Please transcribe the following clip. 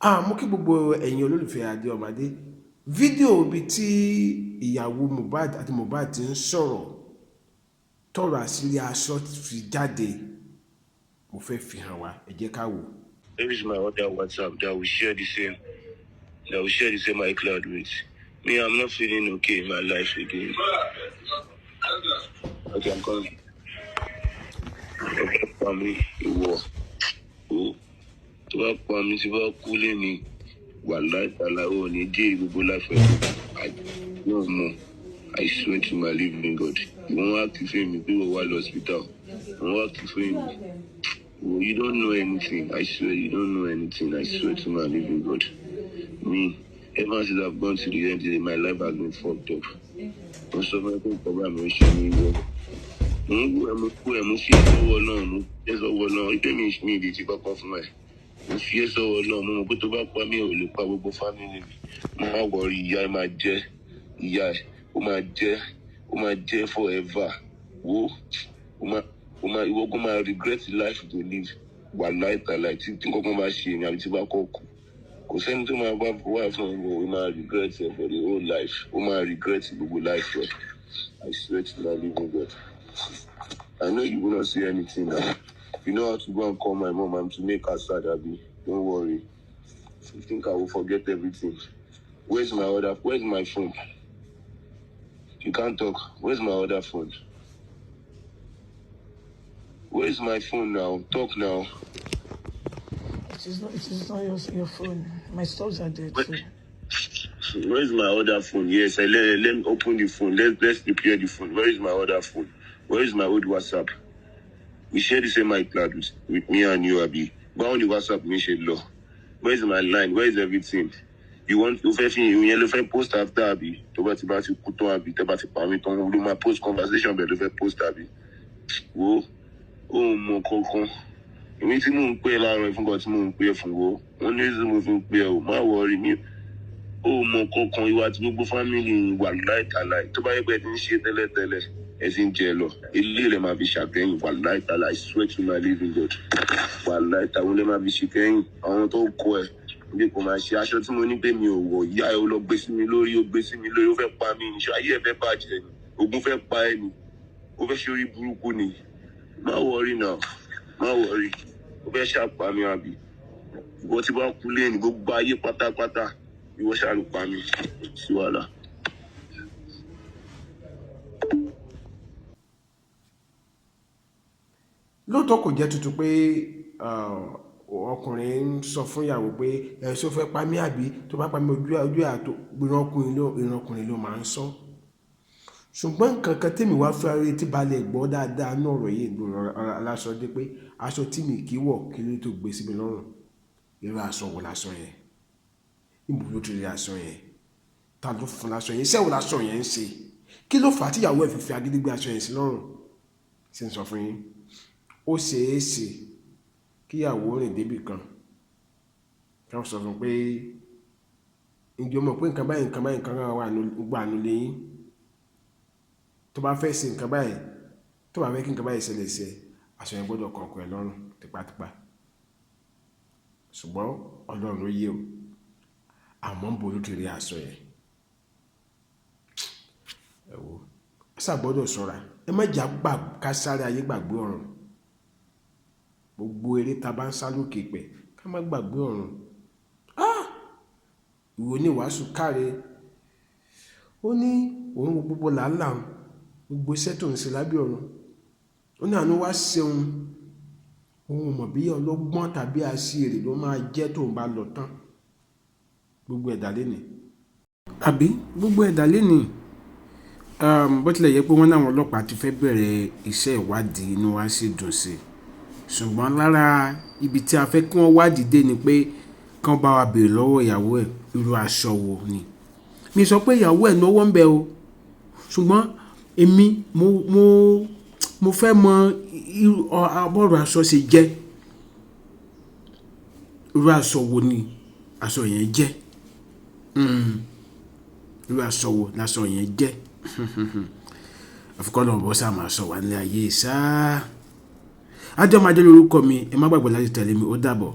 Mo kí gbogbo ẹ̀yin olólùfẹ́ Adé Ọmọdé. Fídíò ibi tí ìyàwó Mohbad àti Mohbad ti ń sọ̀rọ̀ tọ̀rọ̀ àṣírí aṣọ fi jáde, mo fẹ́ fi hàn wá, ẹ jẹ́ ká wò. Maybe it's my other WhatsApp that we share the same iCloud with. Me, I'm not feeling okay in my life again. Okay, I'm coming. Family, ìwọ. Tó bá pa mí tí bá kú lẹ́ni wàláì tàlà ò ní dé gbogbo life ẹ̀. No more. I swear to my living God. You won't have to feel me. People who are in the hospital. You won't have to feel me. You don't know anything. I swear you don't know anything. I swear to my living God. Me, ever since I've gone to the end of my life has been fucked up. Most of my program is showing me. I'm mo fi ẹ́ sọ́wọ́ náà mo mọ̀ pé tó bá pa mí ò lè pa gbogbo family mi. Mo máa wọrí ìyá ẹ máa jẹ́ ìyá ẹ ó máa jẹ́ forever. Wo ìwọ kó máa regret life to live wàláì tàláì tí kankan bá ṣe ni àbí tí bá kọ́ kù. Kò sẹ́ni tó máa bá wà fún ọ ó máa regret ẹ for the whole life. Ó máa regret gbogbo life ẹ. I swear to my living God. I know you will not say anything now. You know how to go and call my mom and to make her sad, Abby. Don't worry. You think I will forget everything? Where's my phone? You can't talk. Where's my other phone? Where's my phone now? Talk now. It is not your phone. My stores are dead too. Where's my other phone? Yes, let me open the phone. Let's prepare the phone. Where is my other phone? Where is my old WhatsApp? We share the same iCloud with me and you, Abby. But on the WhatsApp, we share law. Where is my line? Where is everything? You want to post after Abby? To put on Abby, to my post conversation, but to post Abby. Oh, mo kokon. Èmi tí mò ń pè láàárọ̀ fún tí mò ń pè fún wo. Wọ́n ní ìṣe mo fi ń pè ọ́, má worry mi. Mo kokon ìwà tí gbogbo family wà láìtàláì. Tó bá yẹ pé ẹ ti ń ṣe tẹ́lẹ̀tẹ́lẹ̀. As in jello, ilé máa fi ṣàkẹ́yìn wàláì tàlà I swear to my living God wàláì tàwọn ilé máa fi ṣàkẹ́yìn àwọn tó kọ ẹ bí kò máa ṣe aṣọ tí mo ní pé mi ò wọ̀ ìyá ẹ ó lọ gbé sí mi lórí ó fẹ́ pa mí níṣọ ayé ẹ fẹ́ bàjẹ́ ni ogun fẹ́ pa ẹ ni ó fẹ́ ṣe orí burúkú ni má wọrí náà má wọrí ó fẹ́ ṣàpá mi àbí ìwọ tí bá kú lé ní gbogbo ayé pátápátá ìwọ ṣàlùpá mi sí wàhálà. Lóòótọ́ kò jẹ́ tuntun pé ọkùnrin ń sọ fún ìyàwó pé ẹ̀sọ́ fẹ́ pa mí àbí tó bá pa mí ojú àtò ìran ọkùnrin ló máa ń sọ. Ṣùgbọ́n nǹkan kan tèmi wá fẹ́ rí tí balẹ̀ gbọ́ dáadáa ní ọ̀rọ̀ yìí gbọ́rọ̀ aláṣọ dé pé aṣọ tí mi kì í wọ̀ kí ló tó gbé sí mi lọ́rùn irú aṣọ wo lásọ yẹn níbo ló ti rí aṣọ yẹn ta ló fún aṣọ yẹn iṣẹ́ wo lásọ yẹn ń ṣe kí ló fà á tí ìyàwó ẹ̀ fi agídí gbé aṣọ yẹn sí lọ́rùn ṣe ń sọ fún yín. Ó ṣeé ṣe kíyàwó rìn débì kan kí wọ́n sọ fún pé ǹjẹ́ o mọ̀ pé nǹkan báyìí wà gbà nù lẹ́yìn tó bá fẹ́ ṣe nǹkan báyìí tó bá fẹ́ kí nǹkan báyìí ṣẹlẹ̀ sí ẹ aṣọ yẹn gbọ́dọ̀ kọ̀ọ̀kan ẹ lọ́rùn tipátipá ṣùgbọ́n Ọlọ́run ló yé o àmọ́ ń bo ló ti rí aṣọ yẹn ẹ wo ẹ ṣàgbọ́dọ̀ ṣọ́ra ẹ má jà ká sáré ayé gbàgbé ọ̀run gbogbo eré ta bá ń sá lókè pẹ̀ ká má gbàgbé ọ̀run. Ìwọ ní wàásù káre ó ní òun gbogbo làálàá gbogbo iṣẹ́ tó ń ṣe lábẹ́ ọ̀run ó ní àánú wá ṣeun òun mọ̀ bí ọlọ́gbọ́n tàbí aṣiwèrè ló máa jẹ́ tó ń bá lọ tán gbogbo ẹ̀dá lénìí àbí gbogbo ẹ̀dá lénìí bó tilẹ̀ yẹ pé wọ́n náwọn ọlọ́pàá ti fẹ́ bẹ̀rẹ̀ iṣẹ́ ìwádìí inú wa sì dùn sí ṣùgbọ́n lára ibi tí a fẹ́ kí wọ́n wádìí dé ni pé kán bá wa béèrè lọ́wọ́ ìyàwó ẹ̀ irú aṣọ wo ni mi sọ pé ìyàwó ẹ̀ náwó ń bẹ o ṣùgbọ́n èmi mo fẹ́ mọ abọ́rọ̀ aṣọ ṣe jẹ́ irú aṣọ wo ni aṣọ yẹn jẹ́ irú aṣọ wo láṣọ yẹn jẹ́ àfikọ́ lọ́wọ́ bọ́sà máa sọ wà ní ayé sáà. Adé Ọmọdé lórúkọ mi ẹ má gbàgbé láti tẹ̀lé mi ó dàbọ̀.